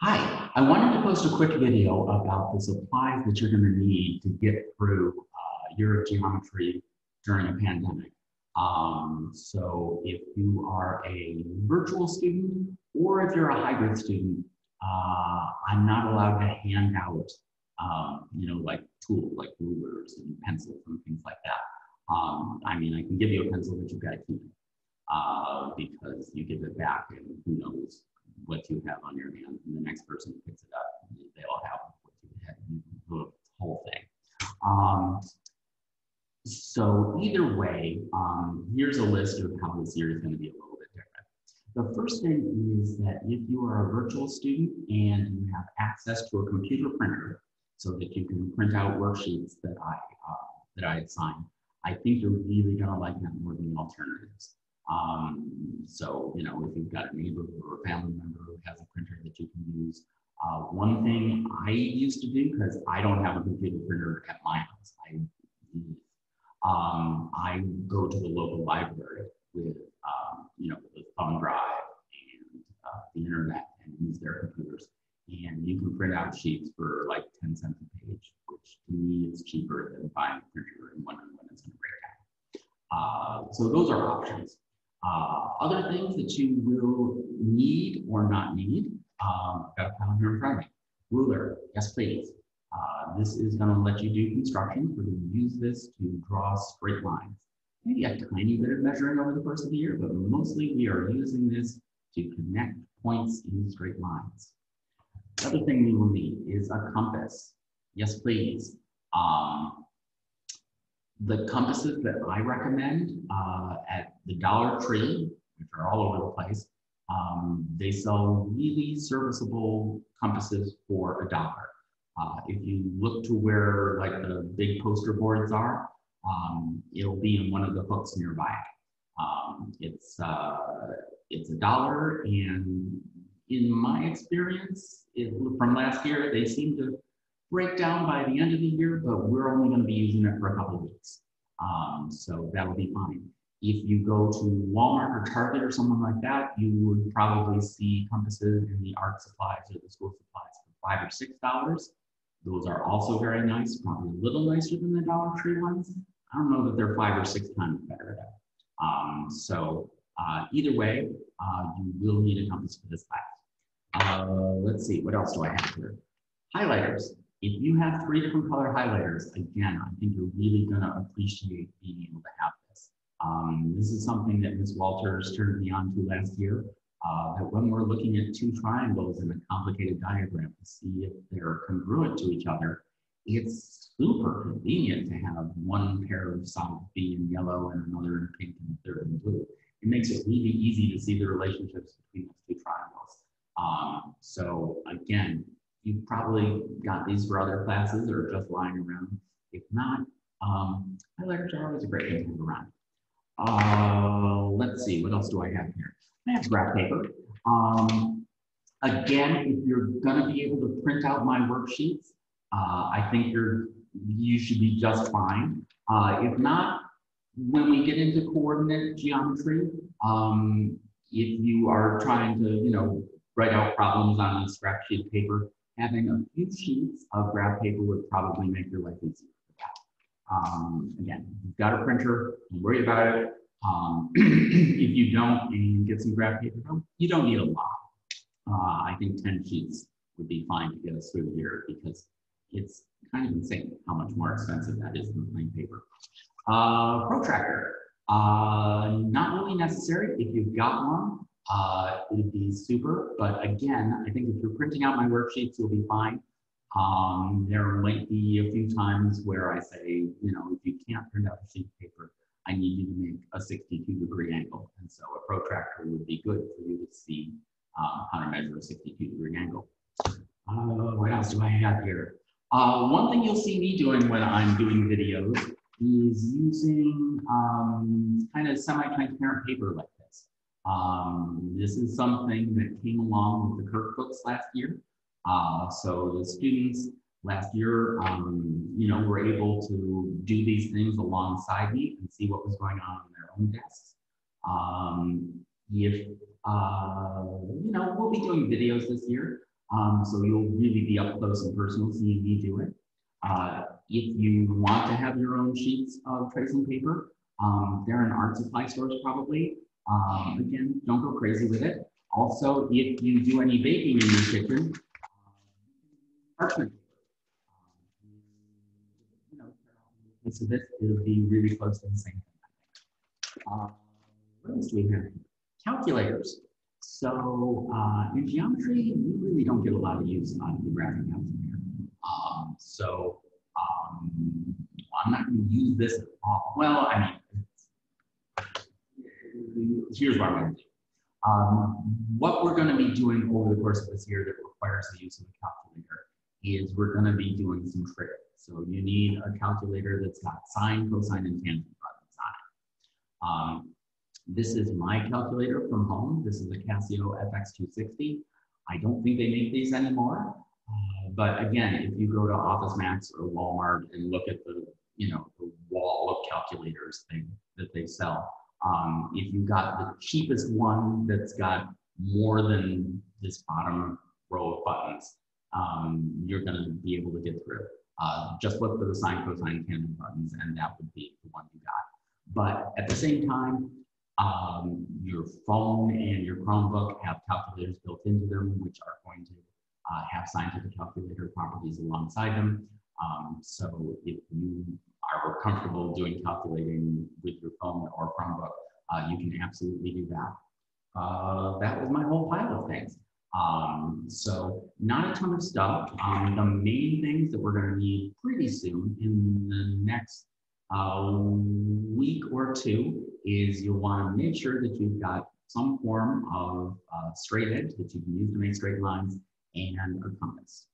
Hi, I wanted to post a quick video about the supplies that you're going to need to get through your geometry during a pandemic. So if you are a virtual student or if you're a hybrid student, I'm not allowed to hand out, like tools like rulers and pencils and things like that. I mean, I can give you a pencil, but you've got to keep it because you give it back and who knows what you have on your hand, and the next person who picks it up, they all have what you had, the whole thing. So either way, here's a list of how this year is going to be a little bit different. The first thing is that if you are a virtual student and you have access to a computer printer so that you can print out worksheets that I assign, I think you're really going to like that more than the alternatives. So, if you've got a neighbor or a family member who has a printer that you can use, one thing I used to do, because I don't have a computer printer at my house, I go to the local library with, the thumb drive and the internet and use their computers. And you can print out sheets for like 10 cents a page, which to me is cheaper than buying a printer and wondering when it's going to break down. So those are options. Other things that you will need or not need, got a file here in front of me. Ruler, yes please. This is going to let you do construction. We're going to use this to draw straight lines. Maybe a tiny bit of measuring over the course of the year, but mostly we are using this to connect points in straight lines. The other thing we will need is a compass. Yes please. The compasses that I recommend at the Dollar Tree, which are all over the place, they sell really serviceable compasses for $1. If you look to where like the big poster boards are, it'll be in one of the hooks nearby. It's $1, and in my experience, from last year, they seem to break down by the end of the year, but we're only going to be using it for a couple of weeks. So that'll be fine. If you go to Walmart or Target or someone like that, you would probably see compasses in the art supplies or the school supplies for $5 or $6. Those are also very nice, probably a little nicer than the Dollar Tree ones. I don't know that they're 5 or 6 times better. Either way, you will need a compass for this class. Let's see, what else do I have here? Highlighters. If you have 3 different color highlighters, again, I think you're really going to appreciate being able to have this. This is something that Ms. Walters turned me on to last year, that when we're looking at 2 triangles in a complicated diagram to see if they're congruent to each other, it's super convenient to have one pair of solids be in yellow and another in pink and a third in blue. It makes it really easy to see the relationships between those 2 triangles. So again, you've probably got these for other classes or just lying around. If not, highlighters are always a great thing to have around. Let's see, what else do I have here? I have graph paper. Again, if you're gonna be able to print out my worksheets, I think you should be just fine. If not, when we get into coordinate geometry, if you are trying to, write out problems on a scrap sheet of paper, having a few sheets of graph paper would probably make your life easier for that. Again, you've got a printer, don't worry about it. If you don't and you get some graph paper, you don't need a lot. I think 10 sheets would be fine to get us through here because it's kind of insane how much more expensive that is than plain paper. Protractor, not really necessary. If you've got one, it would be super, but again, I think if you're printing out my worksheets, you'll be fine. There might be a few times where I say, if you can't print out a sheet of paper, I need you to make a 62-degree angle. And so a protractor would be good for you to see how to measure a 62-degree angle. What else do I have here? One thing you'll see me doing when I'm doing videos is using kind of semi-transparent paper like this. This is something that came along with the Kirk books last year. So the students last year, were able to do these things alongside me and see what was going on their own desks. We'll be doing videos this year. So you'll really be up close and personal seeing me do it. If you want to have your own sheets of tracing paper, they're in art supply stores probably. Again, don't go crazy with it. Also, if you do any baking in your kitchen, parchment paper. You know, piece of it, it'll be really close to the same thing. What else do we have? Calculators. So in geometry, we really don't get a lot of use on the graphic calculator. I'm not going to use this at all. Well, I mean, here's what I'm going to do. What we're going to be doing over the course of this year that requires the use of a calculator is we're going to be doing some tricks. So you need a calculator that's got sine, cosine, and tangent buttons on it. This is my calculator from home. This is a Casio FX260. I don't think they make these anymore. But again, if you go to Office Max or Walmart and look at the, the wall of calculators that they sell, if you got the cheapest one that's got more than this bottom row of buttons, you're going to be able to get through. Just look for the sine, cosine, tangent buttons, and that would be the one you got. But at the same time, your phone and your Chromebook have calculators built into them, which are going to have scientific calculator properties alongside them. So if you are comfortable doing calculating with your phone or Chromebook, you can absolutely do that. That was my whole pile of things. So not a ton of stuff. The main things that we're going to need pretty soon in the next week or two is you'll want to make sure that you've got some form of straight edge that you can use to make straight lines and a compass.